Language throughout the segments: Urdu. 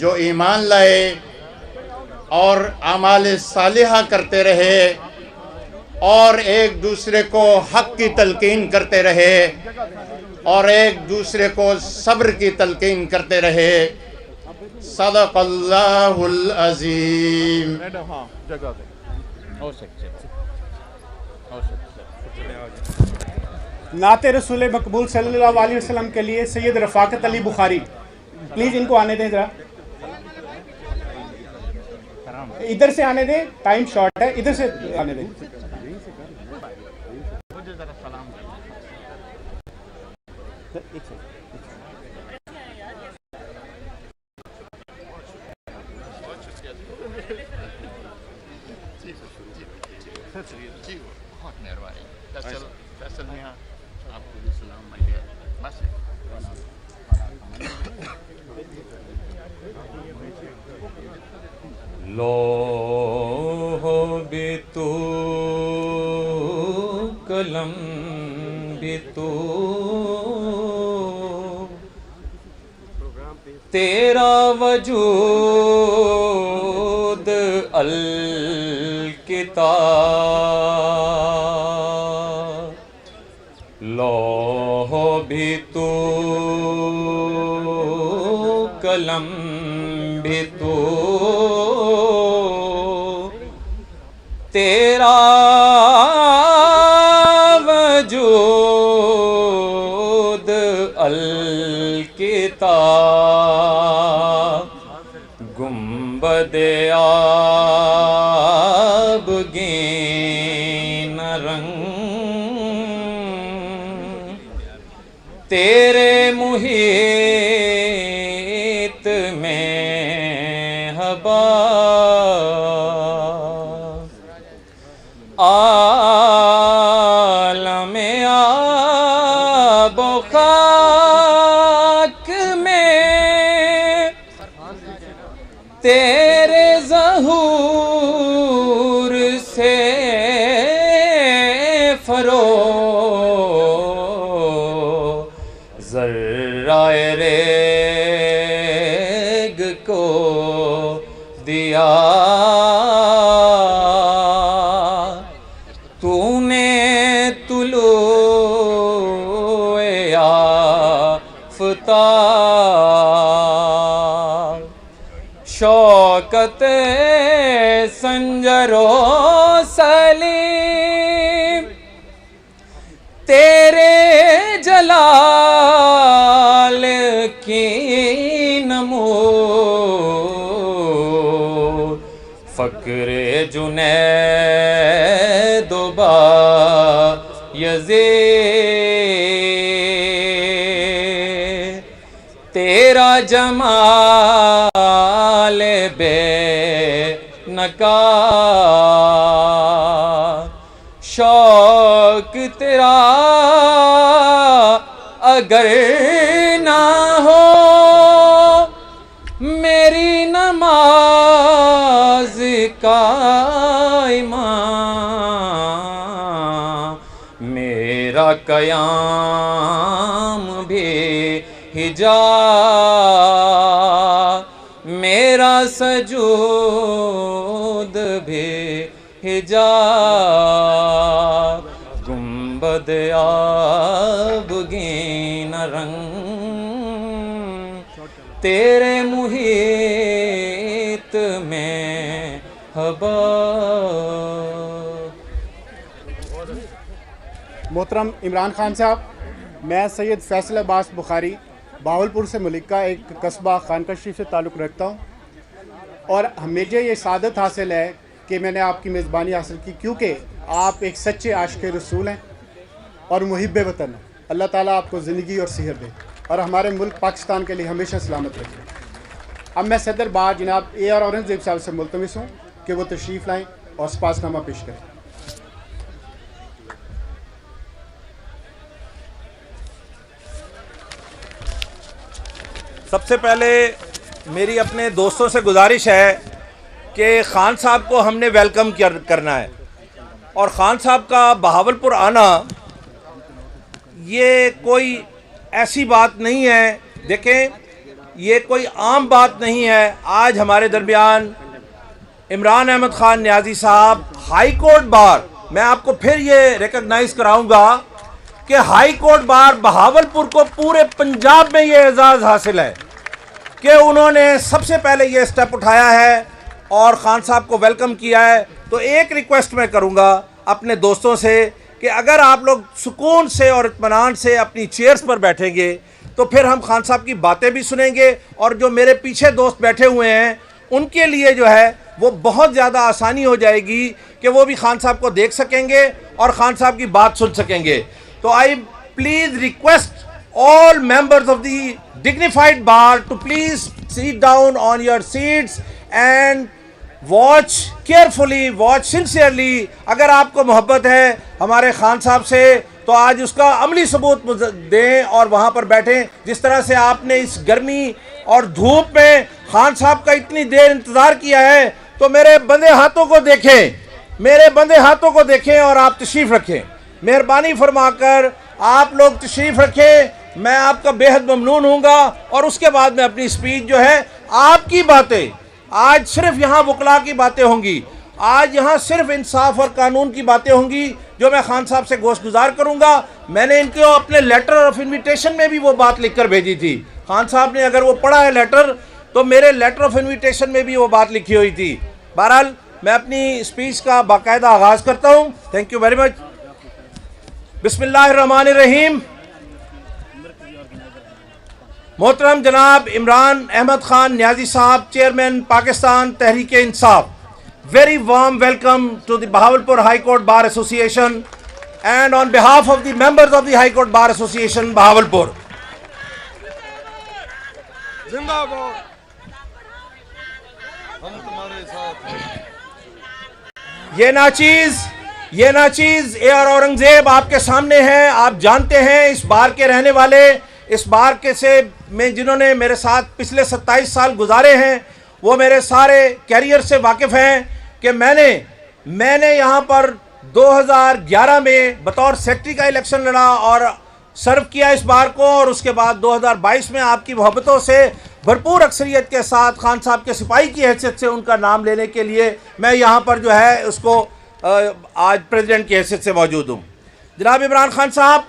جو ایمان لائے اور اعمال صالحہ کرتے رہے اور ایک دوسرے کو حق کی تلقین کرتے رہے اور ایک دوسرے کو صبر کی تلقین کرتے رہے۔ صدق اللہ العظیم۔ نعت رسول مقبول صلی اللہ علیہ وسلم کے لیے سید رفاقت علی بخاری، پلیز ان کو آنے دیں، ذرا ادھر سے آنے دیں، ٹائم شارٹ ہے، ادھر سے آنے دیں۔ بہت مہربانی فیصل میاں، آپ کو بھی سلام۔ بس لوح بھی تو، قلم بھی تو، تیرا وجود الکتاب۔ لوح بھی تو، قلم بھی تو، تیرا وجود الکتاب۔ گنبد آبگین رنگ تیرے محیط میں ہبا۔ عالم آب و خاک میں تیرے ظہور سے فروغ، ذرہ ریگ کو دیا تو نے طلوع آفتاب۔ شوکت سنجر و سلیم تیرے جلال کی نمود۔ فقر جنید و بایزید تیرا جمال بے نقاب۔ شوق تیرا اگر نہ ہو میری نماز کا امام، میرا قیام بھی حجاب، میرا سجود بھی حجاب۔ گنبد آبگین رنگ تیرے محیط میں ہبا۔ محترم عمران خان صاحب، میں سید فیصل عباس بخاری بہاولپور سے ملکہ ایک قصبہ خانقاہ شریف سے تعلق رکھتا ہوں، اور مجھے یہ سعادت حاصل ہے کہ میں نے آپ کی میزبانی حاصل کی، کیونکہ آپ ایک سچے عاشق رسول ہیں اور محب وطن ہیں۔ اللہ تعالیٰ آپ کو زندگی اور صحت دے اور ہمارے ملک پاکستان کے لیے ہمیشہ سلامت رکھے۔ اب میں صدر بار جناب اے آر اورنگزیب صاحب سے ملتمس ہوں کہ وہ تشریف لائیں اور سپاس نامہ پیش کریں۔ سب سے پہلے میری اپنے دوستوں سے گزارش ہے کہ خان صاحب کو ہم نے ویلکم کرنا ہے، اور خان صاحب کا بہاولپور آنا یہ کوئی ایسی بات نہیں ہے۔ دیکھیں یہ کوئی عام بات نہیں ہے. آج ہمارے درمیان عمران احمد خان نیازی صاحب ہائی کورٹ بار، میں آپ کو پھر یہ ریکگنائز کراؤں گا کہ ہائی کورٹ بار بہاولپور کو پورے پنجاب میں یہ اعزاز حاصل ہے کہ انہوں نے سب سے پہلے یہ سٹیپ اٹھایا ہے اور خان صاحب کو ویلکم کیا ہے. تو ایک ریکویسٹ میں کروں گا اپنے دوستوں سے کہ اگر آپ لوگ سکون سے اور اطمینان سے اپنی چیئرز پر بیٹھیں گے تو پھر ہم خان صاحب کی باتیں بھی سنیں گے، اور جو میرے پیچھے دوست بیٹھے ہوئے ہیں ان کے لیے جو ہے وہ بہت زیادہ آسانی ہو جائے گی کہ وہ بھی خان صاحب کو دیکھ سکیں گے اور خان صاحب کی بات سن سکیں گے. تو I please request all members of the dignified bar to please sit down on your seats and watch carefully, watch sincerely. اگر آپ کو محبت ہے ہمارے خان صاحب سے تو آج اس کا عملی ثبوت دیں اور وہاں پر بیٹھیں. جس طرح سے آپ نے اس گرمی اور دھوپ میں خان صاحب کا اتنی دیر انتظار کیا ہے تو میرے بندے ہاتھوں کو دیکھیں، میرے بندے ہاتھوں کو دیکھیں اور آپ تشریف رکھیں. مہربانی فرما کر آپ لوگ تشریف رکھیں. میں آپ کا بے حد ممنون ہوں گا اور اس کے بعد میں اپنی سپیچ جو ہے آپ کی باتیں، آج صرف یہاں وکلاء کی باتیں ہوں گی، آج یہاں صرف انصاف اور قانون کی باتیں ہوں گی جو میں خان صاحب سے گوش گزار کروں گا. میں نے ان کو اپنے لیٹر آف انویٹیشن میں بھی وہ بات لکھ کر بھیجی تھی. خان صاحب نے اگر وہ پڑھا ہے لیٹر تو میرے لیٹر آف انویٹیشن میں بھی وہ بات لکھی ہوئی تھی. بہرحال میں اپنی سپیچ کا باقاعدہ آغاز کرتا ہوں. تھینک یو ویری مچ. بسم اللہ الرحمن الرحیم. محترم جناب عمران احمد خان نیازی صاحب، chairman Pakistan Tehreek Insaf, very warm welcome to the Bahawalpur High Court Bar Association and on behalf of the members of the High Court Bar Association Bahawalpur. زندہ باد، ہم تمہارے ساتھ ہیں. یہ ناچیز اے آر اورنگزیب آپ کے سامنے ہے. آپ جانتے ہیں اس بار کے رہنے والے، اس بار کے سے میں جنہوں نے میرے ساتھ پچھلے 27 سال گزارے ہیں وہ میرے سارے کیریئر سے واقف ہیں کہ میں نے یہاں پر 2011 میں بطور سیکرٹری کا الیکشن لڑا اور سرو کیا اس بار کو، اور اس کے بعد 2022 میں آپ کی محبتوں سے بھرپور اکثریت کے ساتھ خان صاحب کے سپاہی کی حیثیت سے ان کا نام لینے کے لیے میں یہاں پر جو ہے اس کو آج پریزیڈنٹ کی حیثیت سے موجود ہوں. جناب عمران خان صاحب،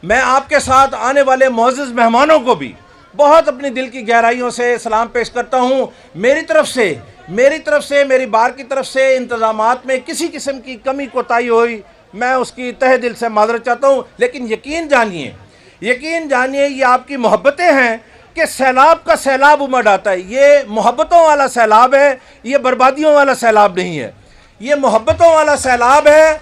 میں آپ کے ساتھ آنے والے معزز مہمانوں کو بھی بہت اپنی دل کی گہرائیوں سے سلام پیش کرتا ہوں. میری طرف سے میری بار کی طرف سے انتظامات میں کسی قسم کی کمی کوتاہی ہوئی میں اس کی تہ دل سے معذرت چاہتا ہوں. لیکن یقین جانیے یہ آپ کی محبتیں ہیں کہ سیلاب کا سیلاب امڑ آتا ہے. یہ محبتوں والا سیلاب ہے، یہ بربادیوں والا سیلاب نہیں ہے. یہ محبتوں والا سیلاب ہے.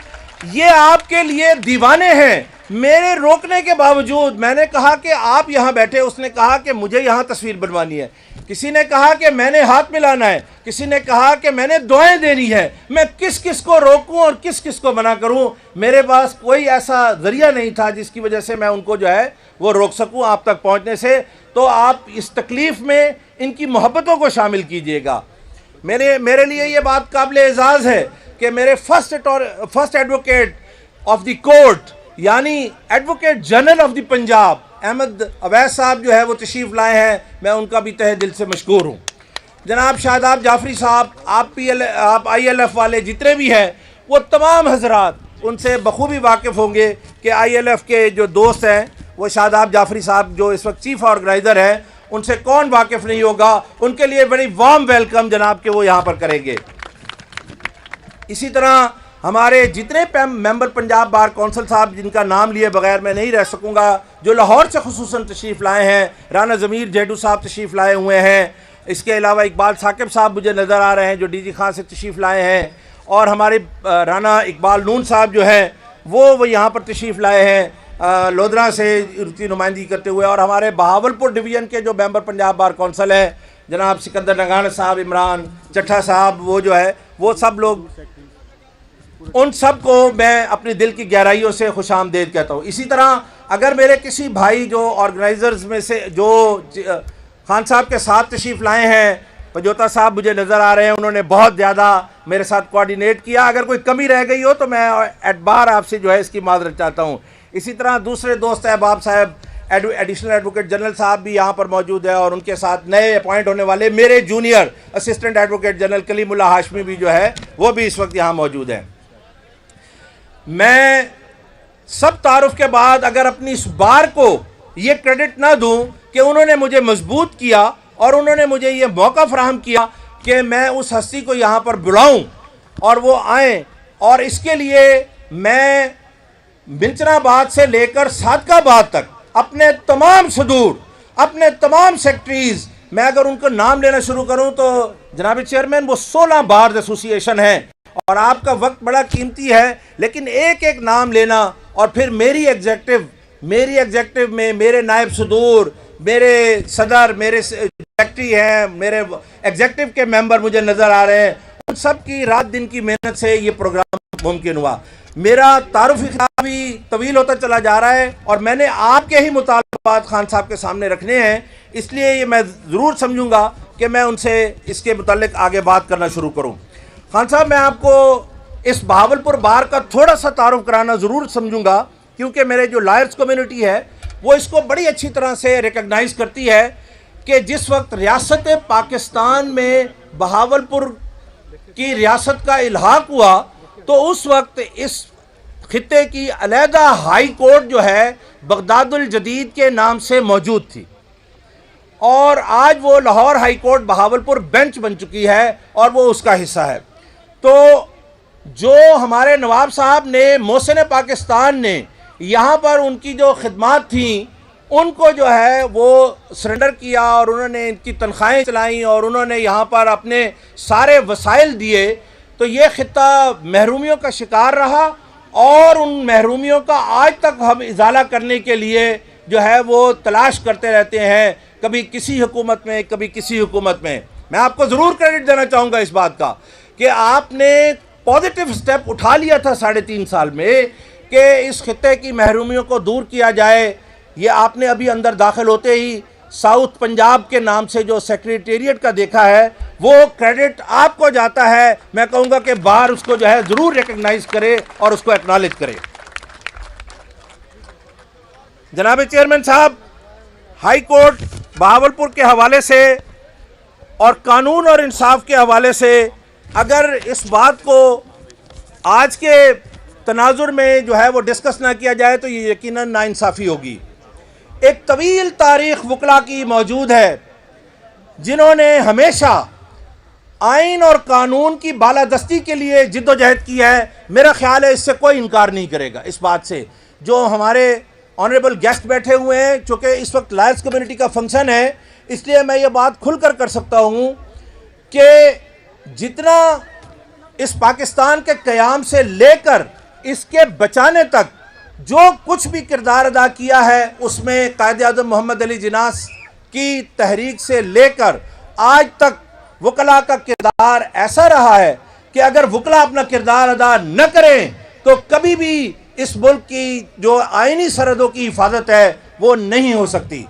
یہ آپ کے لیے دیوانے ہیں. میرے روکنے کے باوجود میں نے کہا کہ آپ یہاں بیٹھے، اس نے کہا کہ مجھے یہاں تصویر بنوانی ہے، کسی نے کہا کہ میں نے ہاتھ ملانا ہے، کسی نے کہا کہ میں نے دعائیں دینی ہے. میں کس کو روکوں اور کس کو منع کروں؟ میرے پاس کوئی ایسا ذریعہ نہیں تھا جس کی وجہ سے میں ان کو جو ہے وہ روک سکوں آپ تک پہنچنے سے. تو آپ اس تکلیف میں ان کی محبتوں کو شامل کیجئے گا. میرے لیے یہ بات قابل اعزاز ہے کہ میرے first advocate of the court یعنی advocate general of the Punjab Ahmad Awais صاحب جو ہے وہ تشریف لائے ہیں. میں ان کا بھی تہ دل سے مشکور ہوں. جناب شاداب جعفری صاحب، آپ آئی ایل ایف والے جتنے بھی ہیں وہ تمام حضرات ان سے بخوبی واقف ہوں گے کہ آئی ایل ایف کے جو دوست ہیں وہ شاداب جعفری صاحب جو اس وقت چیف آرگنائزر ہیں ان سے کون واقف نہیں ہوگا. ان کے لیے بڑی وارم ویلکم جناب کہ وہ یہاں پر کریں گے. اسی طرح ہمارے جتنے ممبر پنجاب بار کونسل صاحب جن کا نام لیے بغیر میں نہیں رہ سکوں گا، جو لاہور سے خصوصاً تشریف لائے ہیں، رانا ضمیر جیڈو صاحب تشریف لائے ہوئے ہیں. اس کے علاوہ اقبال ثاقب صاحب مجھے نظر آ رہے ہیں جو ڈی جی خان سے تشریف لائے ہیں، اور ہمارے رانا اقبال نون صاحب جو ہیں وہ یہاں پر تشریف لائے ہیں لودھرا سے کی نمائندگی کرتے ہوئے، اور ہمارے بہاولپور ڈویژن کے جو ممبر پنجاب بار کونسل ہیں جناب سکندر نگانا صاحب، عمران چٹھا صاحب، وہ جو ہے وہ سب لوگ، ان سب کو میں اپنی دل کی گہرائیوں سے خوش آمدید کہتا ہوں. اسی طرح اگر میرے کسی بھائی جو آرگنائزرز میں سے جو خان صاحب کے ساتھ تشریف لائے ہیں، پجوتا صاحب مجھے نظر آ رہے ہیں، انہوں نے بہت زیادہ میرے ساتھ کوآرڈینیٹ کیا. اگر کوئی کمی رہ گئی ہو تو میں ایٹ بار آپ سے جو ہے اس کی معذرت چاہتا ہوں. اسی طرح دوسرے دوست احباب صاحب ایڈیشنل ایڈوکیٹ جنرل صاحب بھی یہاں پر موجود ہے، اور ان کے ساتھ نئے اپوائنٹ ہونے والے میرے جونیئر اسسٹنٹ ایڈوکیٹ جنرل کلیم اللہ ہاشمی بھی جو ہے وہ بھی اس وقت یہاں موجود ہیں۔ میں سب تعارف کے بعد اگر اپنی اس بار کو یہ کریڈٹ نہ دوں کہ انہوں نے مجھے مضبوط کیا اور انہوں نے مجھے یہ موقع فراہم کیا کہ میں اس ہستی کو یہاں پر بلاؤں اور وہ آئیں، اور اس کے لیے میں بنچن آباد سے لے کر صادق آباد تک اپنے تمام صدور، اپنے تمام سیکٹریز، میں اگر ان کو نام لینا شروع کروں تو جناب چیئرمین وہ 16 بارز ایسوسی ایشن ہیں، اور آپ کا وقت بڑا قیمتی ہے، لیکن ایک ایک نام لینا اور پھر میری ایگزیکٹو میں میرے نائب صدور، میرے صدر، میرے سیکٹری ہیں، میرے ایگزیکٹو کے ممبر مجھے نظر آ رہے ہیں، ان سب کی رات دن کی محنت سے یہ پروگرام ممکن ہوا۔ میرا تعارفی خطاب بھی طویل ہوتا چلا جا رہا ہے، اور میں نے آپ کے ہی مطالبات خان صاحب کے سامنے رکھنے ہیں، اس لیے یہ میں ضرور سمجھوں گا کہ میں ان سے اس کے متعلق آگے بات کرنا شروع کروں۔ خان صاحب، میں آپ کو اس بہاولپور بار کا تھوڑا سا تعارف کرانا ضرور سمجھوں گا، کیونکہ میرے جو لائرز کمیونٹی ہے وہ اس کو بڑی اچھی طرح سے ریکگنائز کرتی ہے کہ جس وقت ریاست پاکستان میں بہاولپور کی ریاست کا الحاق ہوا تو اس وقت اس خطے کی علیحدہ ہائی کورٹ جو ہے بغداد الجدید کے نام سے موجود تھی، اور آج وہ Lahore high court Bahawalpur bench بن چکی ہے اور وہ اس کا حصہ ہے۔ تو جو ہمارے نواب صاحب نے، محسن پاکستان نے یہاں پر ان کی جو خدمات تھیں ان کو جو ہے وہ سرنڈر کیا، اور انہوں نے ان کی تنخواہیں چلائیں اور انہوں نے یہاں پر اپنے سارے وسائل دیے، تو یہ خطہ محرومیوں کا شکار رہا، اور ان محرومیوں کا آج تک ہم ازالہ کرنے کے لیے جو ہے وہ تلاش کرتے رہتے ہیں، کبھی کسی حکومت میں، کبھی کسی حکومت میں۔ میں آپ کو ضرور کریڈٹ دینا چاہوں گا اس بات کا کہ آپ نے پازیٹیو سٹیپ اٹھا لیا تھا 3.5 سال میں کہ اس خطے کی محرومیوں کو دور کیا جائے۔ یہ آپ نے ابھی اندر داخل ہوتے ہی ساؤتھ پنجاب کے نام سے جو سیکریٹریٹ کا دیکھا ہے، وہ کریڈٹ آپ کو جاتا ہے۔ میں کہوں گا کہ بار اس کو جو ہے ضرور ریکگنائز کرے اور اس کو ایکنالج کرے۔ جناب چیئرمین صاحب، ہائی کورٹ بہاولپور کے حوالے سے اور قانون اور انصاف کے حوالے سے اگر اس بات کو آج کے تناظر میں جو ہے وہ ڈسکس نہ کیا جائے تو یہ یقیناً ناانصافی ہوگی۔ ایک طویل تاریخ وکلا کی موجود ہے جنہوں نے ہمیشہ آئین اور قانون کی بالادستی کے لیے جد و جہد کی ہے۔ میرا خیال ہے اس سے کوئی انکار نہیں کرے گا اس بات سے۔ جو ہمارے آنریبل گیسٹ بیٹھے ہوئے ہیں، چونکہ اس وقت لائرز کمیونٹی کا فنکشن ہے، اس لیے میں یہ بات کھل کر سکتا ہوں کہ جتنا اس پاکستان کے قیام سے لے کر اس کے بچانے تک جو کچھ بھی کردار ادا کیا ہے، اس میں قائد اعظم محمد علی جناح کی تحریک سے لے کر آج تک وکلا کا کردار ایسا رہا ہے کہ اگر وکلا اپنا کردار ادا نہ کریں تو کبھی بھی اس ملک کی جو آئینی سرحدوں کی حفاظت ہے وہ نہیں ہو سکتی۔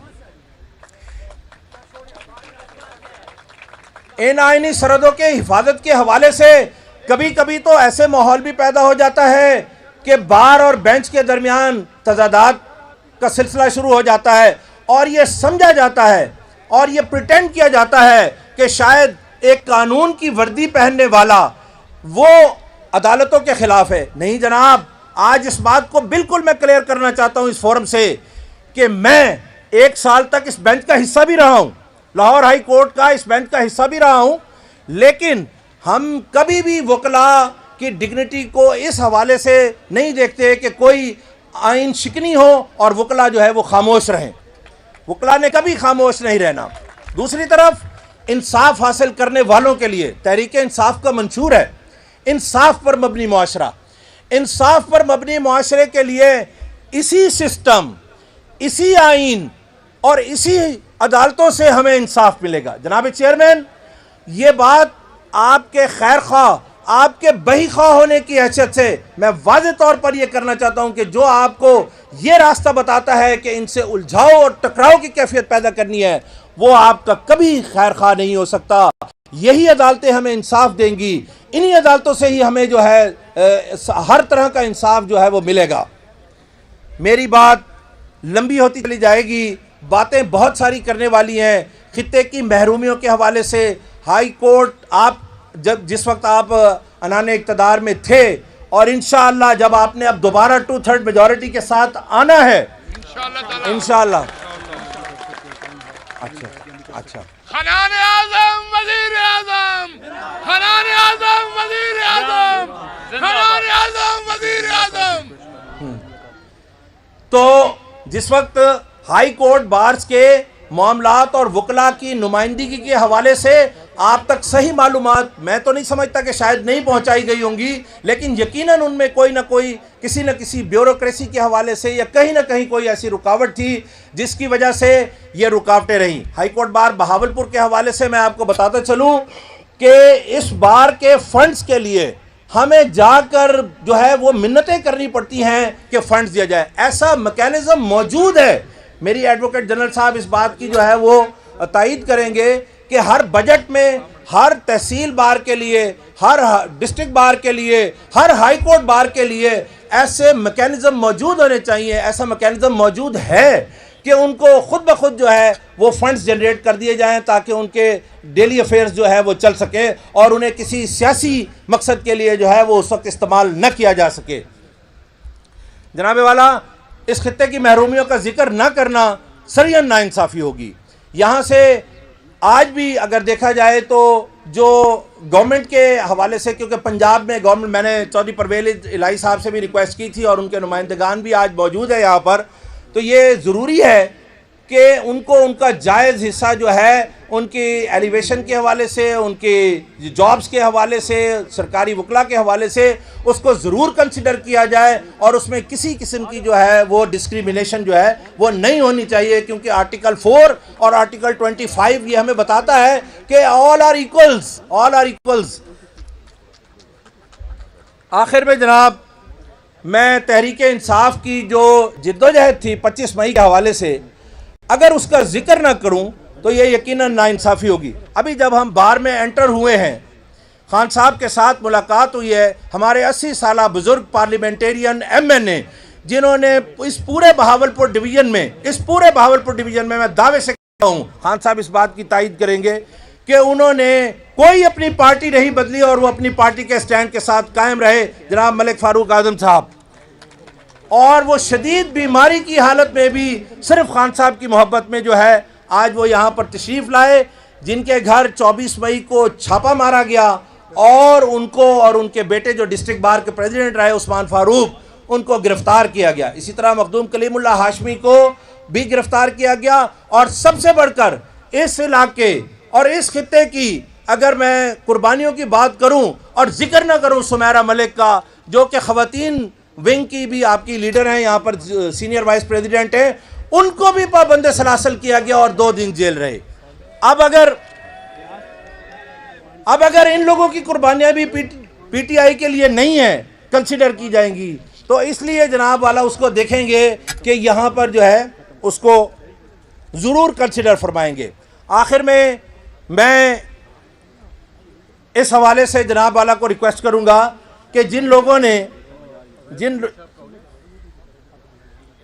ان آئینی سرحدوں کے حفاظت کے حوالے سے کبھی کبھی تو ایسے ماحول بھی پیدا ہو جاتا ہے کہ بار اور بینچ کے درمیان تضادات کا سلسلہ شروع ہو جاتا ہے، اور یہ سمجھا جاتا ہے اور یہ پریٹینڈ کیا جاتا ہے کہ شاید ایک قانون کی وردی پہننے والا وہ عدالتوں کے خلاف ہے۔ نہیں جناب، آج اس بات کو بالکل میں کلیئر کرنا چاہتا ہوں اس فورم سے کہ میں 1 سال تک اس بینچ کا حصہ بھی رہا ہوں، لاہور ہائی کورٹ کا اس بینچ کا حصہ بھی رہا ہوں، لیکن ہم کبھی بھی وکلا کی ڈگنیٹی کو اس حوالے سے نہیں دیکھتے کہ کوئی آئین شکنی ہو اور وکلا جو ہے وہ خاموش رہیں۔ وکلا نے کبھی خاموش نہیں رہنا۔ دوسری طرف انصاف حاصل کرنے والوں کے لیے تحریک انصاف کا منشور ہے انصاف پر مبنی معاشرہ۔ انصاف پر مبنی معاشرے کے لیے اسی سسٹم، اسی آئین اور اسی عدالتوں سے ہمیں انصاف ملے گا۔ جناب چیئرمین، یہ بات آپ کے خیر خواہ، آپ کے بہی خواہ ہونے کی حیثیت سے میں واضح طور پر یہ کرنا چاہتا ہوں کہ جو آپ کو یہ راستہ بتاتا ہے کہ ان سے الجھاؤ اور ٹکراؤ کی کیفیت پیدا کرنی ہے، وہ آپ کا کبھی خیر خواہ نہیں ہو سکتا۔ یہی عدالتیں ہمیں انصاف دیں گی، انہی عدالتوں سے ہی ہمیں جو ہے ہر طرح کا انصاف جو ہے وہ ملے گا۔ میری بات لمبی ہوتی چلی جائے گی، باتیں بہت ساری کرنے والی ہیں۔ خطے کی محرومیوں کے حوالے سے ہائی کورٹ، آپ جس وقت آپ عنان اقتدار میں تھے، اور انشاءاللہ جب آپ نے اب دوبارہ 2/3 میجورٹی کے ساتھ آنا ہے انشاءاللہ۔ اچھا خنان اعظم وزیر اعظم، خنان اعظم وزیر اعظم، خنان اعظم وزیر اعظم۔ تو جس وقت ہائی کورٹ بارز کے معاملات اور وکلاء کی نمائندگی کے حوالے سے آپ تک صحیح معلومات میں تو نہیں سمجھتا کہ شاید نہیں پہنچائی گئی ہوں گی، لیکن یقیناً ان میں کوئی نہ کوئی کسی نہ کسی بیوروکریسی کے حوالے سے یا کہیں نہ کہیں کوئی ایسی رکاوٹ تھی جس کی وجہ سے یہ رکاوٹیں رہیں۔ ہائی کورٹ بار بہاولپور کے حوالے سے میں آپ کو بتاتا چلوں کہ اس بار کے فنڈز کے لیے ہمیں جا کر جو ہے وہ منتیں کرنی پڑتی ہیں کہ فنڈز دیا جائے۔ ایسا میکینزم موجود ہے، میری ایڈوکیٹ جنرل صاحب اس بات کی جو ہے وہ تائید کریں گے کہ ہر بجٹ میں ہر تحصیل بار کے لیے، ہر ڈسٹرکٹ بار کے لیے، ہر ہائی کورٹ بار کے لیے ایسے میکینزم موجود ہونے چاہیے۔ ایسا میکینزم موجود ہے کہ ان کو خود بخود جو ہے وہ فنڈز جنریٹ کر دیے جائیں تاکہ ان کے ڈیلی افیئرز جو ہے وہ چل سکے اور انہیں کسی سیاسی مقصد کے لیے جو ہے وہ اس وقت استعمال نہ کیا جا سکے۔ جناب والا، اس خطے کی محرومیوں کا ذکر نہ کرنا سرین ناانصافی ہوگی۔ یہاں سے آج بھی اگر دیکھا جائے تو جو گورنمنٹ کے حوالے سے، کیونکہ پنجاب میں گورنمنٹ، میں نے چودھری پرویز الہی صاحب سے بھی ریکویسٹ کی تھی اور ان کے نمائندگان بھی آج موجود ہے یہاں پر، تو یہ ضروری ہے کہ ان کو ان کا جائز حصہ جو ہے ان کی ایلیویشن کے حوالے سے، ان کی جابز کے حوالے سے، سرکاری وکلاء کے حوالے سے اس کو ضرور کنسیڈر کیا جائے اور اس میں کسی قسم کی جو ہے وہ ڈسکریمنیشن جو ہے وہ نہیں ہونی چاہیے، کیونکہ آرٹیکل 4 اور آرٹیکل 25 یہ ہمیں بتاتا ہے کہ all are equals۔ آخر میں جناب، میں تحریک انصاف کی جو جدوجہد تھی 25 مئی کے حوالے سے اگر اس کا ذکر نہ کروں تو یہ یقیناً ناانصافی ہوگی۔ ابھی جب ہم بار میں انٹر ہوئے ہیں، خان صاحب کے ساتھ ملاقات ہوئی ہے، ہمارے 80 سالہ بزرگ پارلیمنٹیرین MNA جنہوں نے اس پورے بہاولپور ڈویژن میں میں دعوے سے کہتا ہوں، خان صاحب اس بات کی تائید کریں گے کہ انہوں نے کوئی اپنی پارٹی نہیں بدلی اور وہ اپنی پارٹی کے سٹینڈ کے ساتھ قائم رہے، جناب ملک فاروق اعظم صاحب، اور وہ شدید بیماری کی حالت میں بھی صرف خان صاحب کی محبت میں جو ہے آج وہ یہاں پر تشریف لائے، جن کے گھر 24 مئی کو چھاپا مارا گیا اور ان کو اور ان کے بیٹے جو ڈسٹرکٹ بار کے پریزیڈنٹ رہے عثمان فاروق، ان کو گرفتار کیا گیا۔ اسی طرح مخدوم کلیم اللہ ہاشمی کو بھی گرفتار کیا گیا، اور سب سے بڑھ کر اس علاقے اور اس خطے کی اگر میں قربانیوں کی بات کروں اور ذکر نہ کروں سمیرہ ملک کا، جو کہ خواتین ونگ کی بھی آپ کی لیڈر ہیں، یہاں پر سینئر وائس پریزیڈنٹ ہیں، ان کو بھی پابند سلاسل کیا گیا اور 2 دن جیل رہے۔ اب اگر ان لوگوں کی قربانیاں بھی پی ٹی آئی کے لیے نہیں ہیں، کنسیڈر کی جائیں گی، تو اس لیے جناب والا اس کو دیکھیں گے کہ یہاں پر جو ہے اس کو ضرور کنسیڈر فرمائیں گے۔ آخر میں اس حوالے سے جناب والا کو ریکویسٹ کروں گا کہ جن لوگوں نے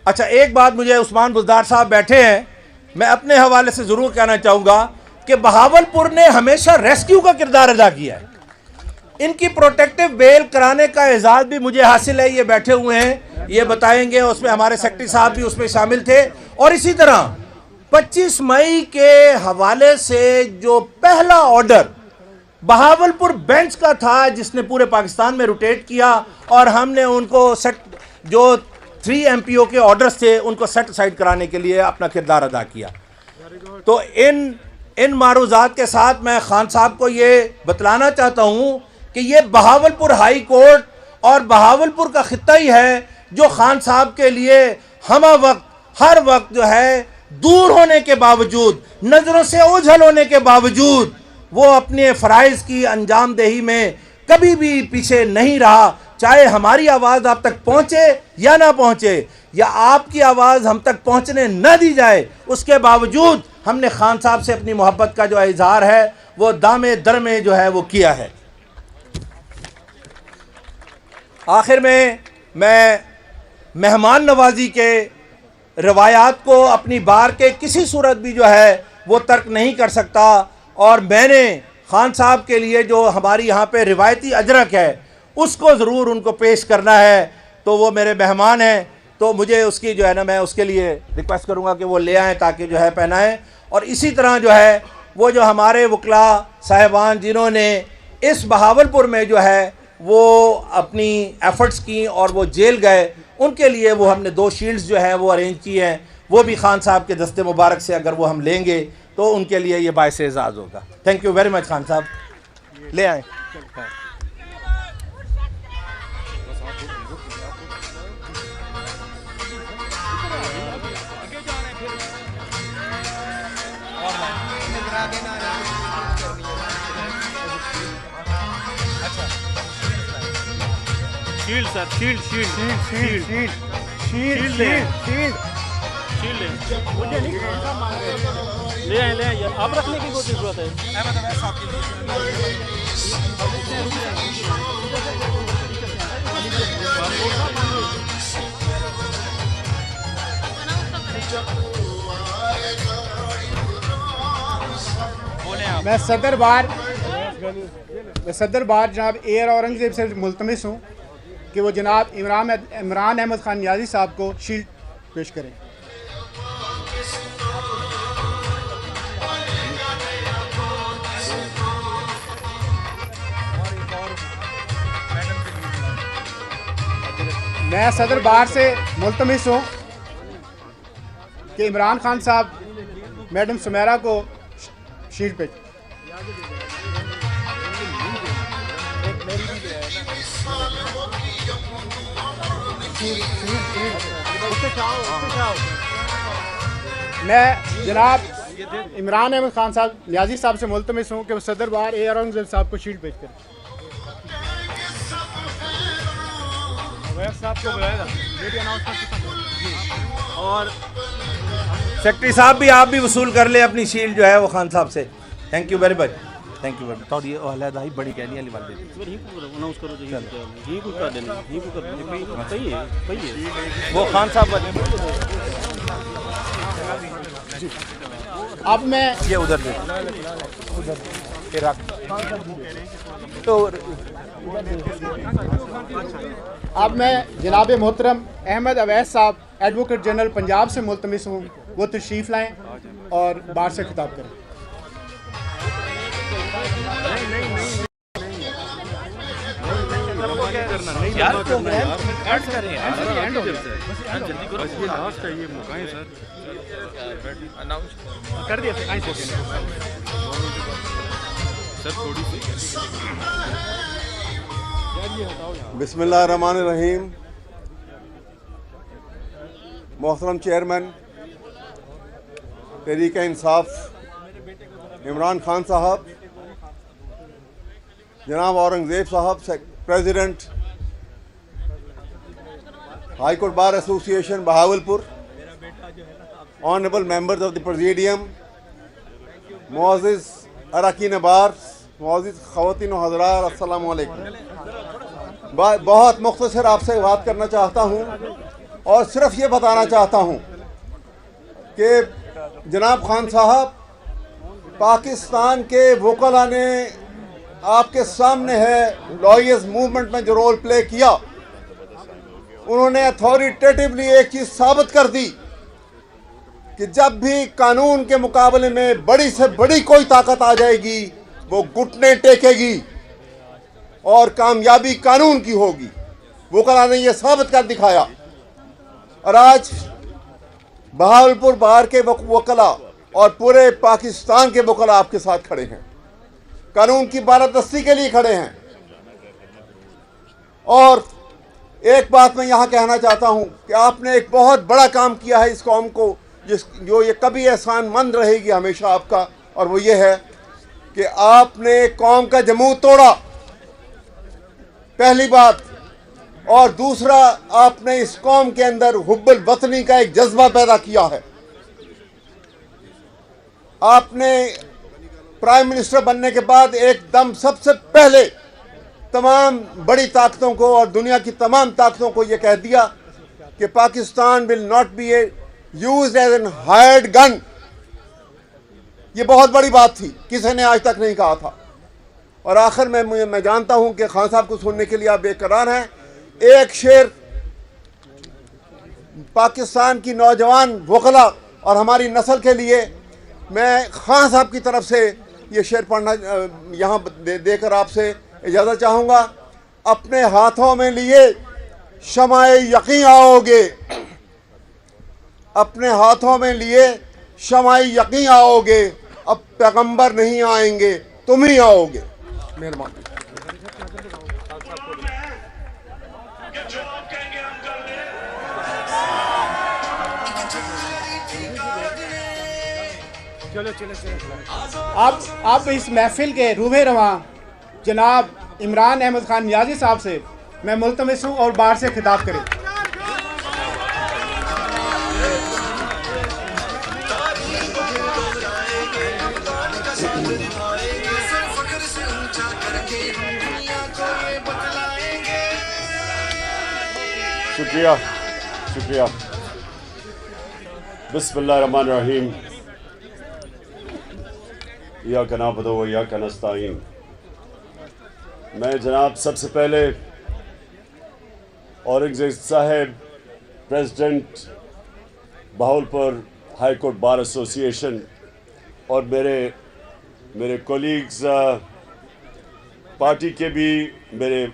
اچھا ایک بات مجھے عثمان بزدار صاحب بیٹھے ہیں، میں اپنے حوالے سے ضرور کہنا چاہوں گا کہ بہاولپور نے ہمیشہ ریسکیو کا کردار ادا کیا ہے۔ ان کی پروٹیکٹیو بیل کرانے کا اعزاز بھی مجھے حاصل ہے، یہ بیٹھے ہوئے ہیں، یہ بتائیں گے، اس میں ہمارے سیکرٹری صاحب بھی اس میں شامل تھے۔ اور اسی طرح 25 مئی کے حوالے سے جو پہلا آرڈر بہاولپور بینچ کا تھا جس نے پورے پاکستان میں روٹیٹ کیا، اور ہم نے ان کو جو 3 MPO کے آرڈرز تھے ان کو سیٹ سائڈ کرانے کے لیے اپنا کردار ادا کیا۔ تو ان معروضات کے ساتھ میں خان صاحب کو یہ بتلانا چاہتا ہوں کہ یہ بہاولپور ہائی کورٹ اور بہاولپور کا خطہ ہی ہے جو خان صاحب کے لیے ہر وقت جو ہے دور ہونے کے باوجود، نظروں سے اوجھل ہونے کے باوجود، وہ اپنے فرائض کی انجام دہی میں کبھی بھی پیچھے نہیں رہا، چاہے ہماری آواز آپ تک پہنچے یا نہ پہنچے، یا آپ کی آواز ہم تک پہنچنے نہ دی جائے، اس کے باوجود ہم نے خان صاحب سے اپنی محبت کا جو اظہار ہے وہ دامے در میں جو ہے وہ کیا ہے۔ آخر میں مہمان نوازی کے روایات کو اپنی بار کے کسی صورت بھی جو ہے وہ ترک نہیں کر سکتا، اور میں نے خان صاحب کے لیے جو ہماری یہاں پہ روایتی اجرک ہے اس کو ضرور ان کو پیش کرنا ہے، تو وہ میرے مہمان ہیں، تو مجھے اس کی جو ہے نا میں اس کے لیے ریکویسٹ کروں گا کہ وہ لے آئیں تاکہ جو ہے پہنائیں۔ اور اسی طرح جو ہے وہ جو ہمارے وکلاء صاحبان جنہوں نے اس بہاولپور میں جو ہے وہ اپنی ایفرٹس کی اور وہ جیل گئے، ان کے لیے وہ ہم نے 2 شیلڈز جو ہیں وہ ارینج کی ہیں، وہ بھی خان صاحب کے دست مبارک سے اگر وہ ہم لیں گے تو ان کے لیے یہ باعث اعزاز ہوگا۔ Thank you very much Khan صاحب، لے آئیں۔ Shield sir, shield shield shield shield shield shield shield لے آئیں، لے آئیں، آپ رکھنے کی کوئی ضرورت ہے؟ میں صدر بار جناب اے آر اورنگزیب سے ملتمس ہوں کہ وہ جناب عمران احمد خان نیازی صاحب کو شیلڈ پیش کریں۔ میں صدر بار سے ملتمس ہوں کہ عمران خان صاحب میڈم سمیرہ کو شیلڈ پیش کریں۔ میں جناب عمران احمد خان صاحب نیازی صاحب سے ملتمس ہوں کہ وہ صدر بار اے آر اورنگزیب صاحب کو شیلڈ پیش کریں۔ اور سیکرٹری صاحب بھی آپ بھی وصول کر لیں اپنی شیلڈ جو ہے وہ خان صاحب سے۔ Thank you very much, thank you very مچ۔ اور یہ علیحدہ ہی بڑی کہنی والی بات وہ خان صاحب اب میں یہ ادھر دے پھر رکھ تو اب میں جناب محترم احمد اویس صاحب ایڈوکیٹ جنرل پنجاب سے ملتمس ہوں وہ تشریف لائیں اور بار سے خطاب کریں۔ بسم اللہ الرحمن الرحیم۔ محترم چیئرمین تحریک انصاف عمران خان صاحب، جناب اورنگزیب صاحب president high court bar association Bahawalpur, honourable members of the presidium, معزز اراکین بار، معزز خواتین و حضرات، السلام علیکم۔ بہت مختصر آپ سے بات کرنا چاہتا ہوں اور صرف یہ بتانا چاہتا ہوں کہ جناب خان صاحب، پاکستان کے وکلاء نے آپ کے سامنے ہے لائرز موومنٹ میں جو رول پلے کیا، انہوں نے اتھارٹیٹیولی ایک چیز ثابت کر دی کہ جب بھی قانون کے مقابلے میں بڑی سے بڑی کوئی طاقت آ جائے گی وہ گھٹنے ٹیکے گی اور کامیابی قانون کی ہوگی۔ وکلاء نے یہ ثابت کر دکھایا، اور آج بہاولپور بار کے وکلاء اور پورے پاکستان کے وکلاء آپ کے ساتھ کھڑے ہیں، قانون کی بالادستی کے لیے کھڑے ہیں۔ اور ایک بات میں یہاں کہنا چاہتا ہوں کہ آپ نے ایک بہت بڑا کام کیا ہے اس قوم کو، جو یہ کبھی احسان مند رہے گی ہمیشہ آپ کا، اور وہ یہ ہے کہ آپ نے قوم کا جمود توڑا، پہلی بات، اور دوسرا آپ نے اس قوم کے اندر حب الوطنی کا ایک جذبہ پیدا کیا ہے۔ آپ نے پرائم منسٹر بننے کے بعد ایک دم سب سے پہلے تمام بڑی طاقتوں کو اور دنیا کی تمام طاقتوں کو یہ کہہ دیا کہ Pakistan will not be a used as an hired gun. یہ بہت بڑی بات تھی, کسی نے آج تک نہیں کہا تھا. اور آخر میں جانتا ہوں کہ خان صاحب کو سننے کے لیے آپ بے قرار ہیں. ایک شعر پاکستان کی نوجوان وکلا اور ہماری نسل کے لیے میں خان صاحب کی طرف سے یہ شعر پڑھنا یہاں دے کر آپ سے اجازت چاہوں گا. اپنے ہاتھوں میں لیے شمع یقین آؤ گے, اپنے ہاتھوں میں لیے شمع یقین آؤ گے, اب پیغمبر نہیں آئیں گے تم ہی آؤ گے. مہربانی. آپ اس محفل کے روح رواں جناب عمران احمد خان نیازی صاحب سے میں ملتمس ہوں اور باہر سے خطاب کریں. شکریہ شکریہ. بسم اللہ الرحمن الرحیم. ایاک نعبد و ایاک نستعین. میں جناب سب سے پہلے اورنگزیب صاحب پریزیڈنٹ بہاولپور ہائی کورٹ بار ایسوسی ایشن اور میرے کولیگز پارٹی کے بھی میرے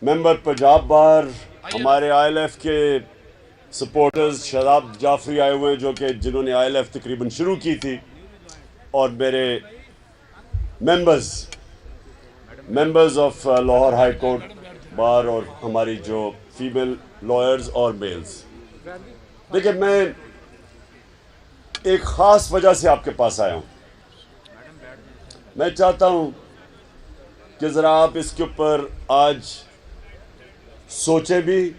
ممبر پنجاب بار, ہمارے آئی ایل ایف کے سپورٹرز شاداب جعفری آئے ہوئے ہیں جنہوں نے آئی ایل ایف تقریباً شروع کی تھی, اور میرے members of Lahore high court بار اور ہماری جو فیمیل لائرز اور میلز. دیکھیں, میں ایک خاص وجہ سے آپ کے پاس آیا ہوں. میں چاہتا ہوں کہ ذرا آپ اس کے اوپر آج سوچیں بھی,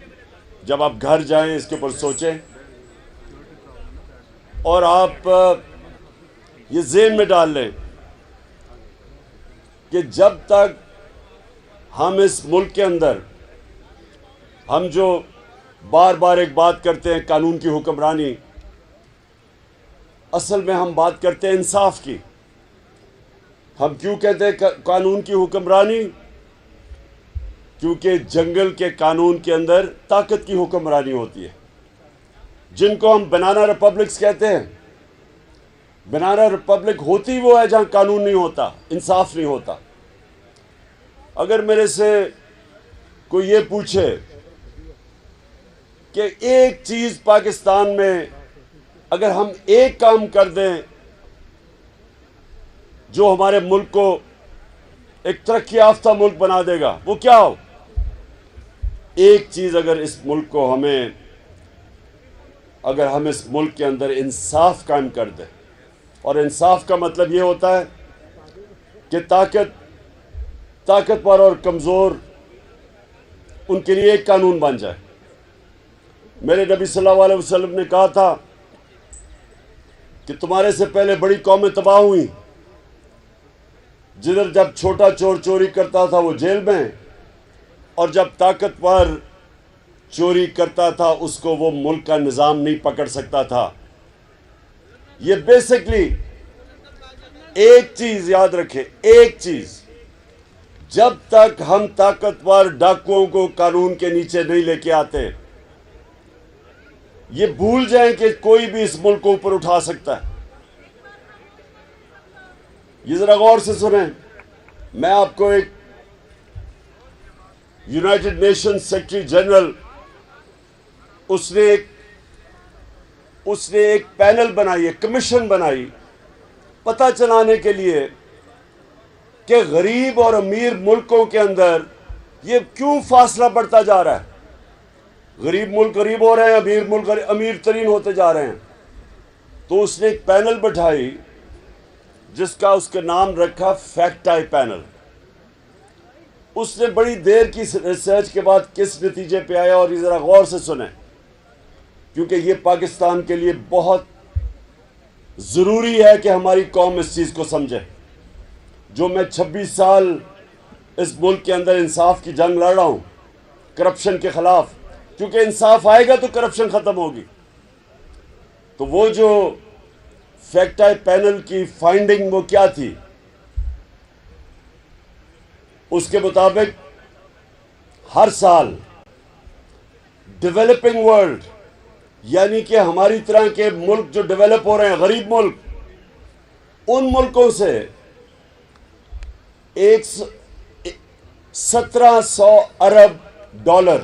جب آپ گھر جائیں اس کے اوپر سوچیں, اور آپ یہ ذہن میں ڈال لیں کہ جب تک ہم اس ملک کے اندر ہم جو بار بار ایک بات کرتے ہیں قانون کی حکمرانی, اصل میں ہم بات کرتے ہیں انصاف کی. ہم کیوں کہتے ہیں قانون کی حکمرانی؟ کیونکہ جنگل کے قانون کے اندر طاقت کی حکمرانی ہوتی ہے, جن کو ہم بنانا ریپبلکس کہتے ہیں. بنانا ریپبلک ہوتی وہ ہے جہاں قانون نہیں ہوتا, انصاف نہیں ہوتا. اگر میرے سے کوئی یہ پوچھے کہ ایک چیز پاکستان میں اگر ہم ایک کام کر دیں جو ہمارے ملک کو ایک ترقی یافتہ ملک بنا دے گا, وہ کیا ہو؟ ایک چیز اگر اس ملک کو اگر ہم اس ملک کے اندر انصاف قائم کر دیں, اور انصاف کا مطلب یہ ہوتا ہے کہ طاقتور اور کمزور ان کے لیے ایک قانون بن جائے. میرے نبی صلی اللہ علیہ وسلم نے کہا تھا کہ تمہارے سے پہلے بڑی قومیں تباہ ہوئیں, جدھر جب چھوٹا چور چوری کرتا تھا وہ جیل میں, اور جب طاقتور چوری کرتا تھا اس کو وہ ملک کا نظام نہیں پکڑ سکتا تھا. یہ بیسکلی ایک چیز یاد رکھے, ایک چیز, جب تک ہم طاقتور ڈاکوؤں کو قانون کے نیچے نہیں لے کے آتے, یہ بھول جائیں کہ کوئی بھی اس ملک کو اوپر اٹھا سکتا ہے. یہ ذرا غور سے سنیں. میں آپ کو ایک یونائٹڈ نیشن سیکرٹری جنرل اس نے ایک پینل بنائی, ایک کمیشن بنائی پتہ چلانے کے لیے کہ غریب اور امیر ملکوں کے اندر یہ کیوں فاصلہ بڑھتا جا رہا ہے. غریب ملک غریب ہو رہے ہیں, امیر ملک امیر ترین ہوتے جا رہے ہیں. تو اس نے ایک پینل بٹھائی جس کا اس کا نام رکھا فیکٹ آئی پینل. اس نے بڑی دیر کی ریسرچ کے بعد کس نتیجے پہ آیا, اور یہ ذرا غور سے سنیں کیونکہ یہ پاکستان کے لیے بہت ضروری ہے کہ ہماری قوم اس چیز کو سمجھے. جو میں 26 سال اس ملک کے اندر انصاف کی جنگ لڑ رہا ہوں کرپشن کے خلاف, کیونکہ انصاف آئے گا تو کرپشن ختم ہوگی. تو وہ جو فیکٹ آئی پینل کی فائنڈنگ وہ کیا تھی؟ اس کے مطابق ہر سال ڈیولپنگ ورلڈ یعنی کہ ہماری طرح کے ملک جو ڈیولپ ہو رہے ہیں، غریب ملک، ان ملکوں سے 1700 ارب ڈالر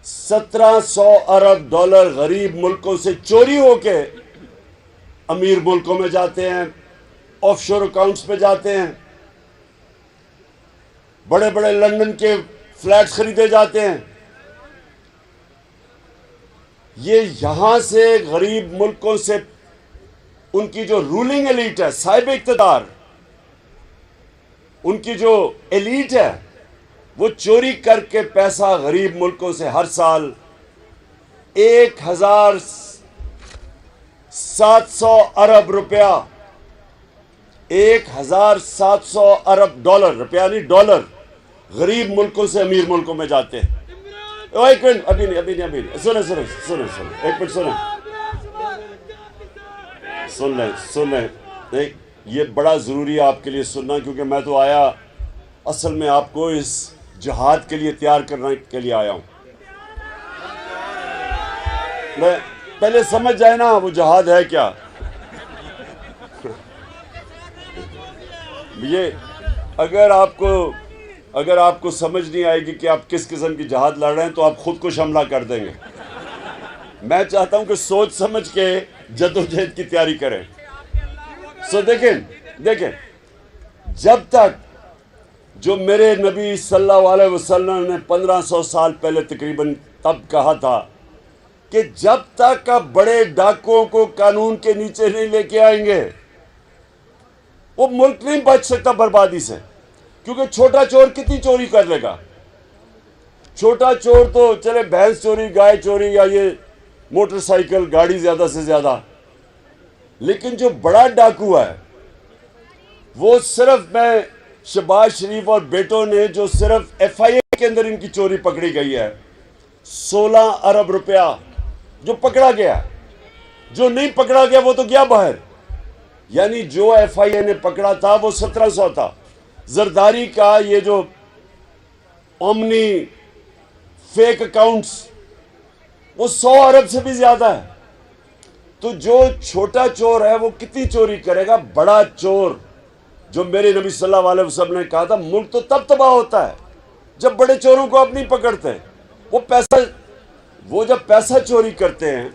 1700 ارب ڈالر غریب ملکوں سے چوری ہو کے امیر ملکوں میں جاتے ہیں، آف شور اکاؤنٹس پہ جاتے ہیں، بڑے بڑے لندن کے فلیٹس خریدے جاتے ہیں. یہ یہاں سے غریب ملکوں سے ان کی جو رولنگ ایلیٹ ہے، صاحب اقتدار، ان کی جو ایلیٹ ہے، وہ چوری کر کے پیسہ غریب ملکوں سے ہر سال 1700 ارب روپیہ 1700 ارب ڈالر، روپیہ نہیں ڈالر، غریب ملکوں سے امیر ملکوں میں جاتے ہیں. ایک منٹ، ابھی نہیں سنیں ایک منٹ سن لیں. یہ بڑا ضروری ہے آپ کے لیے سننا، کیونکہ میں تو آیا اصل میں آپ کو اس جہاد کے لیے تیار کرنے کے لیے آیا ہوں. میں پہلے سمجھ جائے نا وہ جہاد ہے کیا. یہ اگر آپ کو سمجھ نہیں آئے گی کہ آپ کس قسم کی جہاد لڑ رہے ہیں تو آپ خود کو حملہ کر دیں گے. میں چاہتا ہوں کہ سوچ سمجھ کے جدوجہد کی تیاری کریں. سو دیکھیں جب تک جو میرے نبی صلی اللہ علیہ وسلم نے 1500 سال پہلے تقریباً تب کہا تھا کہ جب تک آپ بڑے ڈاکوؤں کو قانون کے نیچے نہیں لے کے آئیں گے وہ ملک نہیں بچ سکتا بربادی سے. کیونکہ چھوٹا چور کتنی چوری کر لے گا؟ چھوٹا چور تو چلے بھینس چوری، گائے چوری، یا یہ موٹر سائیکل گاڑی زیادہ سے زیادہ. لیکن جو بڑا ڈاکو ہے وہ صرف میں شہباز شریف اور بیٹوں نے جو صرف ایف آئی اے کے اندر ان کی چوری پکڑی گئی ہے 16 ارب روپیہ جو پکڑا گیا. جو نہیں پکڑا گیا وہ تو گیا باہر. یعنی جو ایف آئی اے نے پکڑا تھا وہ 1700 تھا. زرداری کا یہ جو اومنی فیک اکاؤنٹس وہ 100 ارب سے بھی زیادہ ہے. تو جو چھوٹا چور ہے وہ کتنی چوری کرے گا؟ بڑا چور، جو میرے نبی صلی اللہ علیہ وسلم نے کہا تھا ملک تو تب تباہ ہوتا ہے جب بڑے چوروں کو آپ نہیں پکڑتے. وہ جب پیسہ چوری کرتے ہیں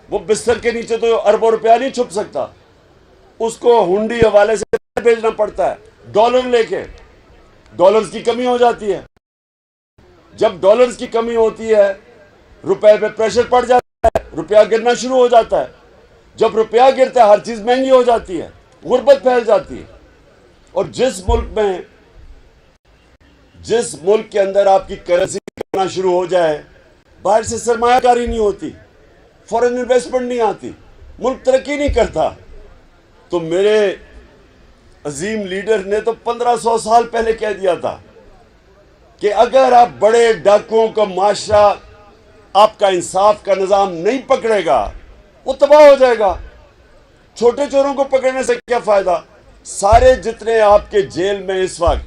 وہ بستر کے نیچے تو اربوں روپیہ نہیں چھپ سکتا، اس کو ہنڈی حوالے سے بھیجنا پڑتا ہے ڈالر لے کے. ڈالرز کی کمی ہو جاتی ہے. جب ڈالرز کی کمی ہوتی ہے روپے پہ پریشر پڑ جاتا ہے، روپیہ گرنا شروع ہو جاتا ہے. جب روپیہ گرتا ہے ہر چیز مہنگی ہو جاتی ہے، غربت پھیل جاتی ہے. اور جس ملک کے اندر آپ کی کرنسی کرنا شروع ہو جائے، باہر سے سرمایہ کاری نہیں ہوتی، فورن انویسٹمنٹ نہیں آتی، ملک ترقی نہیں کرتا. تو میرے عظیم لیڈر نے تو 1500 سال پہلے کہہ دیا تھا کہ اگر آپ بڑے ڈاکوؤں کا معاشرہ، آپ کا انصاف کا نظام نہیں پکڑے گا وہ تباہ ہو جائے گا. چھوٹے چوروں کو پکڑنے سے کیا فائدہ؟ سارے جتنے آپ کے جیل میں اس وقت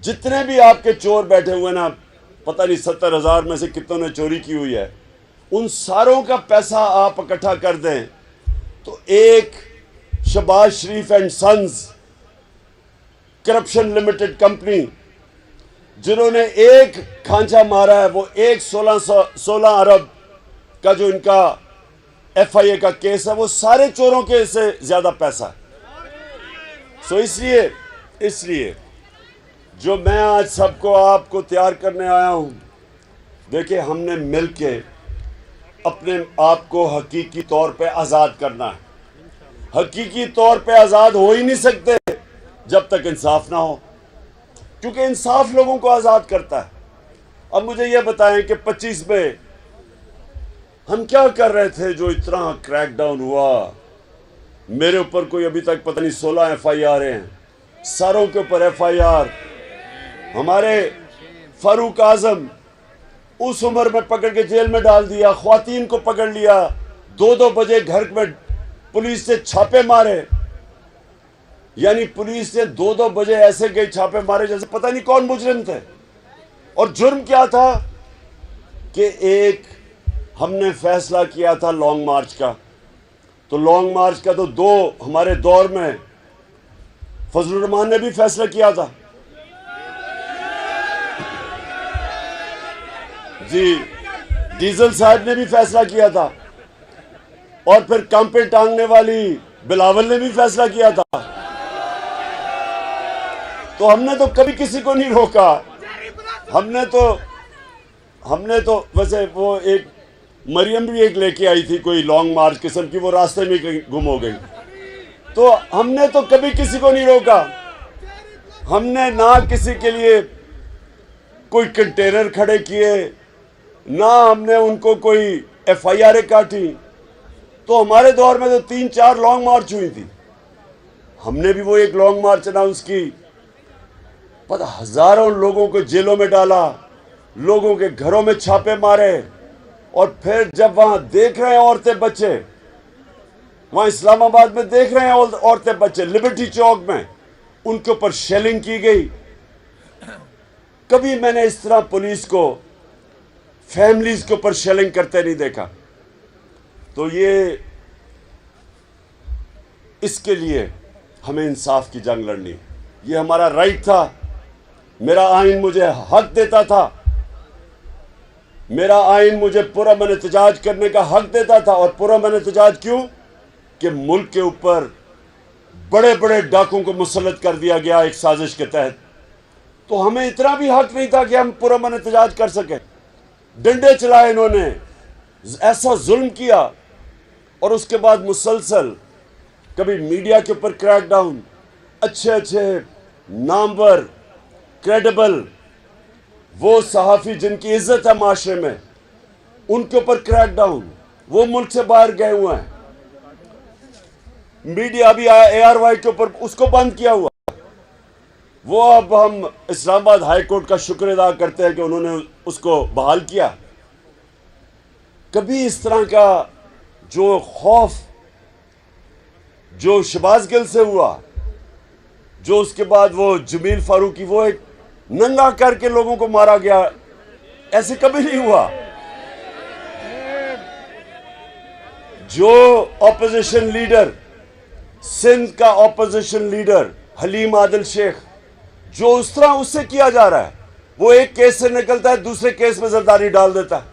جتنے بھی آپ کے چور بیٹھے ہوئے نا، پتہ نہیں 70,000 میں سے کتنوں نے چوری کی ہوئی ہے، ان ساروں کا پیسہ آپ اکٹھا کر دیں تو ایک Shahbaz Sharif and sons corruption limited company جنہوں نے ایک کھانچا مارا ہے، وہ 16 ارب کا جو ان کا ایف آئی اے کا کیس ہے، وہ سارے چوروں کے سے زیادہ پیسہ ہے. سو اس لیے جو میں آج سب کو آپ کو تیار کرنے آیا ہوں، دیکھیں ہم نے مل کے اپنے آپ کو حقیقی طور پہ آزاد کرنا ہے. حقیقی طور پہ آزاد ہو ہی نہیں سکتے جب تک انصاف نہ ہو، کیونکہ انصاف لوگوں کو آزاد کرتا ہے. اب مجھے یہ بتائیں کہ 25 میں ہم کیا کر رہے تھے جو اتنا کریک ڈاؤن ہوا؟ میرے اوپر کوئی ابھی تک پتہ نہیں 16 ایف آئی آر ہیں، ساروں کے اوپر ایف آئی آر. ہمارے فاروق اعظم اس عمر میں پکڑ کے جیل میں ڈال دیا، خواتین کو پکڑ لیا، 2 بجے گھر میں پولیس سے چھاپے مارے. یعنی پولیس سے 2 بجے ایسے گئے چھاپے مارے جیسے پتہ نہیں کون مجرم تھے. اور جرم کیا تھا کہ ایک ہم نے فیصلہ کیا تھا لانگ مارچ کا. تو لانگ مارچ کا تو 2 ہمارے دور میں فضل الرحمان نے بھی فیصلہ کیا تھا. جی ڈیزل صاحب نے بھی فیصلہ کیا تھا. اور پھر کام پہ ٹانگنے والی بلاول نے بھی فیصلہ کیا تھا. تو ہم نے تو کبھی کسی کو نہیں روکا. ہم نے تو ویسے وہ ایک مریم بھی ایک لے کے آئی تھی کوئی لانگ مارچ قسم کی، وہ راستے میں گم ہو گئی. تو ہم نے تو کبھی کسی کو نہیں روکا. ہم نے نہ کسی کے لیے کوئی کنٹینر کھڑے کیے، نہ ہم نے ان کو کوئی FIR کاٹی. تو ہمارے دور میں تو 3-4 لانگ مارچ ہوئی تھی. ہم نے بھی وہ ایک لانگ مارچ اناؤنس کی. پتہ ہزاروں لوگوں کو جیلوں میں ڈالا، لوگوں کے گھروں میں چھاپے مارے. اور پھر جب وہاں دیکھ رہے ہیں عورتیں بچے، وہاں اسلام آباد میں دیکھ رہے ہیں عورتیں بچے لبرٹی چوک میں، ان کے اوپر شیلنگ کی گئی. کبھی میں نے اس طرح پولیس کو فیملیز کے اوپر شیلنگ کرتے نہیں دیکھا. تو یہ اس کے لیے ہمیں انصاف کی جنگ لڑنی. یہ ہمارا رائٹ تھا. میرا آئین مجھے حق دیتا تھا. میرا آئین مجھے پرامن احتجاج کرنے کا حق دیتا تھا. اور پرامن احتجاج کیوں؟ کہ ملک کے اوپر بڑے بڑے ڈاکوں کو مسلط کر دیا گیا ایک سازش کے تحت. تو ہمیں اتنا بھی حق نہیں تھا کہ ہم پرامن احتجاج کر سکیں. ڈنڈے چلائے انہوں نے، ایسا ظلم کیا. اور اس کے بعد مسلسل کبھی میڈیا کے اوپر کریک ڈاؤن، اچھے نامور کریڈیبل وہ صحافی جن کی عزت ہے معاشرے میں، ان کے اوپر کریک ڈاؤن. وہ ملک سے باہر گئے ہوئے ہیں. میڈیا بھی ARY کے اوپر اس کو بند کیا ہوا. وہ اب ہم اسلام آباد ہائی کورٹ کا شکر ادا کرتے ہیں کہ انہوں نے اس کو بحال کیا. کبھی اس طرح کا جو خوف جو شہباز گل سے ہوا، جو اس کے بعد وہ جمیل فاروقی وہ ایک ننگا کر کے لوگوں کو مارا گیا، ایسے کبھی نہیں ہوا. جو اپوزیشن لیڈر، سندھ کا اپوزیشن لیڈر حلیم عادل شیخ، جو اس طرح اس سے کیا جا رہا ہے، وہ ایک کیس سے نکلتا ہے دوسرے کیس میں زرداری ڈال دیتا ہے.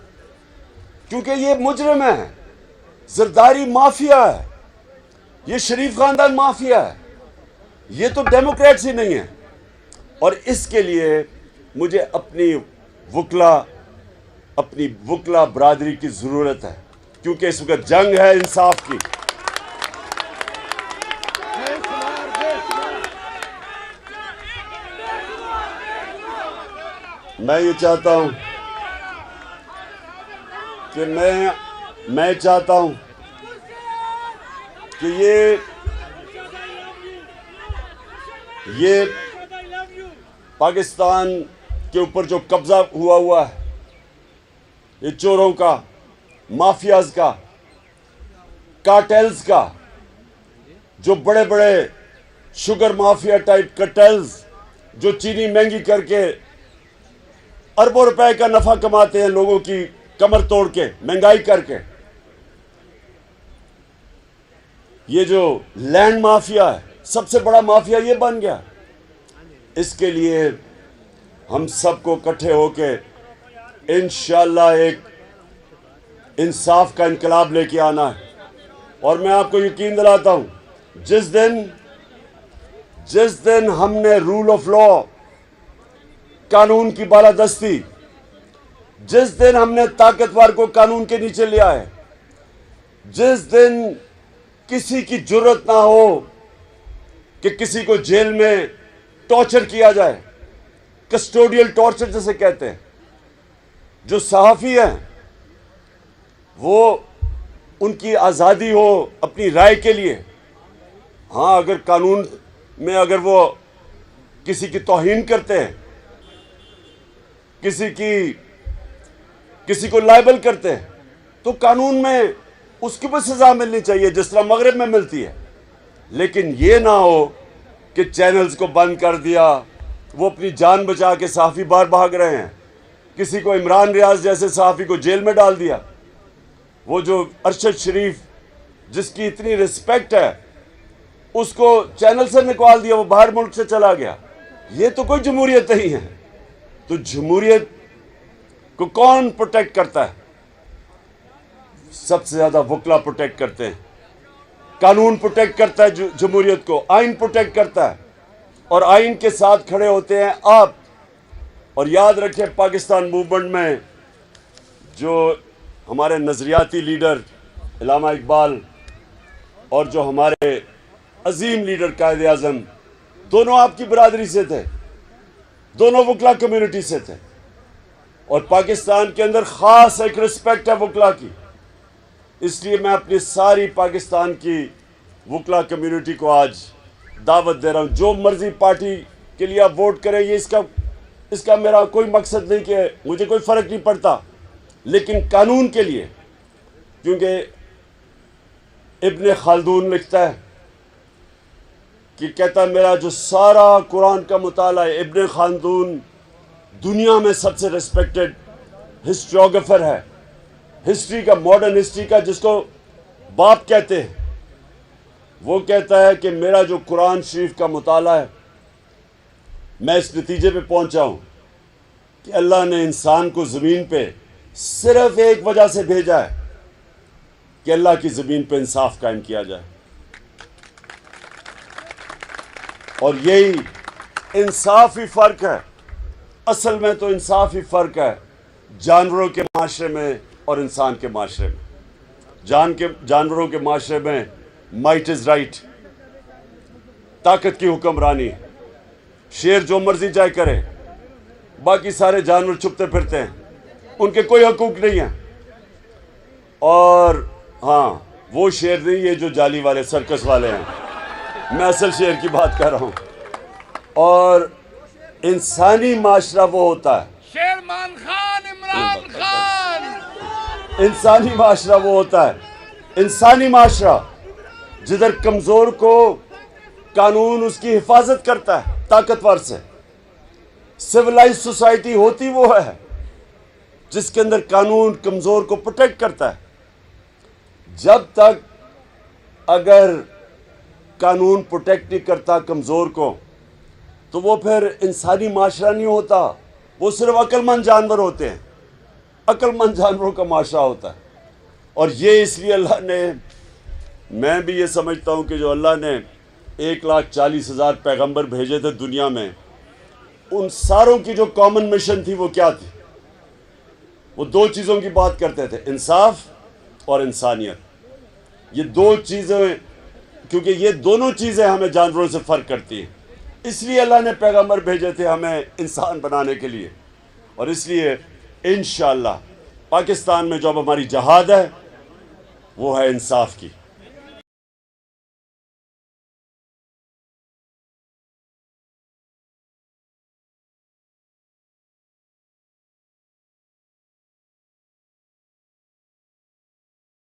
کیونکہ یہ مجرم ہے، زرداری مافیا ہے، یہ شریف خاندان مافیا ہے. یہ تو ڈیموکریٹس ہی نہیں ہے. اور اس کے لیے مجھے اپنی وکلا برادری کی ضرورت ہے، کیونکہ اس وقت جنگ ہے انصاف کی. میں یہ چاہتا ہوں کہ میں چاہتا ہوں کہ یہ پاکستان کے اوپر جو قبضہ ہوا ہے، یہ چوروں کا، مافیاز کا، کارٹیلز کا، جو بڑے بڑے شوگر مافیا ٹائپ کارٹیلز جو چینی مہنگی کر کے اربوں روپے کا نفع کماتے ہیں لوگوں کی کمر توڑ کے، مہنگائی کر کے. یہ جو لینڈ مافیا ہے، سب سے بڑا مافیا یہ بن گیا. اس کے لیے ہم سب کو اکٹھے ہو کے انشاءاللہ ایک انصاف کا انقلاب لے کے آنا ہے. اور میں آپ کو یقین دلاتا ہوں، جس دن ہم نے رول آف لا، قانون کی بالادستی، جس دن ہم نے طاقتور کو قانون کے نیچے لیا ہے، جس دن کسی کی جرت نہ ہو کہ کسی کو جیل میں ٹارچر کیا جائے، کسٹوڈیل ٹارچر جسے کہتے ہیں، جو صحافی ہیں وہ ان کی آزادی ہو اپنی رائے کے لیے. ہاں اگر قانون میں اگر وہ کسی کی توہین کرتے ہیں، کسی کی کسی کو لائبل کرتے ہیں تو قانون میں اس کی بھی سزا ملنی چاہیے جس طرح مغرب میں ملتی ہے. لیکن یہ نہ ہو کہ چینلز کو بند کر دیا, وہ اپنی جان بچا کے صحافی باہر بھاگ رہے ہیں. کسی کو عمران ریاض جیسے صحافی کو جیل میں ڈال دیا. وہ جو ارشد شریف جس کی اتنی رسپیکٹ ہے اس کو چینل سے نکال دیا, وہ باہر ملک سے چلا گیا. یہ تو کوئی جمہوریت نہیں ہے. تو جمہوریت کو کون پروٹیکٹ کرتا ہے؟ سب سے زیادہ وکلا پروٹیکٹ کرتے ہیں. قانون پروٹیکٹ کرتا ہے جمہوریت کو, آئین پروٹیکٹ کرتا ہے, اور آئین کے ساتھ کھڑے ہوتے ہیں آپ. اور یاد رکھیں پاکستان موومنٹ میں جو ہمارے نظریاتی لیڈر علامہ اقبال اور جو ہمارے عظیم لیڈر قائد اعظم, دونوں آپ کی برادری سے تھے, دونوں وکلا کمیونٹی سے تھے. اور پاکستان کے اندر خاص ایک رسپیکٹ ہے وکلا کی. اس لیے میں اپنی ساری پاکستان کی وکلا کمیونٹی کو آج دعوت دے رہا ہوں, جو مرضی پارٹی کے لیے آپ ووٹ کریں, یہ اس کا میرا کوئی مقصد نہیں کہ مجھے کوئی فرق نہیں پڑتا, لیکن قانون کے لیے. کیونکہ ابن خلدون لکھتا ہے کہ کہتا ہے میرا جو سارا قرآن کا مطالعہ ہے, ابن خلدون دنیا میں سب سے ریسپیکٹڈ ہسٹریوگرافر ہے, ہسٹری کا, ماڈرن ہسٹری کا, جس کو باپ کہتے ہیں. وہ کہتا ہے کہ میرا جو قرآن شریف کا مطالعہ ہے, میں اس نتیجے پہ پہنچا ہوں کہ اللہ نے انسان کو زمین پہ صرف ایک وجہ سے بھیجا ہے کہ اللہ کی زمین پہ انصاف قائم کیا جائے. اور یہی انصاف ہی فرق ہے. اصل میں تو انصاف ہی فرق ہے جانوروں کے معاشرے میں اور انسان کے معاشرے میں. جانوروں کے معاشرے میں مائٹ از رائٹ, طاقت کی حکمرانی, شیر جو مرضی چاہے کرے, باقی سارے جانور چھپتے پھرتے ہیں, ان کے کوئی حقوق نہیں ہیں. اور ہاں, وہ شیر نہیں یہ جو جالی والے سرکس والے ہیں, میں اصل شیر کی بات کر رہا ہوں. اور انسانی معاشرہ وہ ہوتا ہے, شیرمان خان, عمران خان, انسانی معاشرہ وہ ہوتا ہے, انسانی معاشرہ جدھر کمزور کو قانون اس کی حفاظت کرتا ہے طاقتور سے. سویلائز سوسائٹی ہوتی وہ ہے جس کے اندر قانون کمزور کو پروٹیکٹ کرتا ہے. جب تک اگر قانون پروٹیکٹ نہیں کرتا کمزور کو, تو وہ پھر انسانی معاشرہ نہیں ہوتا, وہ صرف عقل مند جانور ہوتے ہیں, عقل مند جانوروں کا معاشرہ ہوتا ہے. اور یہ اس لیے اللہ نے, میں بھی یہ سمجھتا ہوں کہ جو اللہ نے 1,40,000 پیغمبر بھیجے تھے دنیا میں, ان ساروں کی جو کامن مشن تھی وہ کیا تھی؟ وہ دو چیزوں کی بات کرتے تھے, انصاف اور انسانیت. یہ دو چیزیں, کیونکہ یہ دونوں چیزیں ہمیں جانوروں سے فرق کرتی ہیں. اس لیے اللہ نے پیغمبر بھیجے تھے ہمیں انسان بنانے کے لیے. اور اس لیے انشاءاللہ پاکستان میں جو اب ہماری جہاد ہے وہ ہے انصاف کی.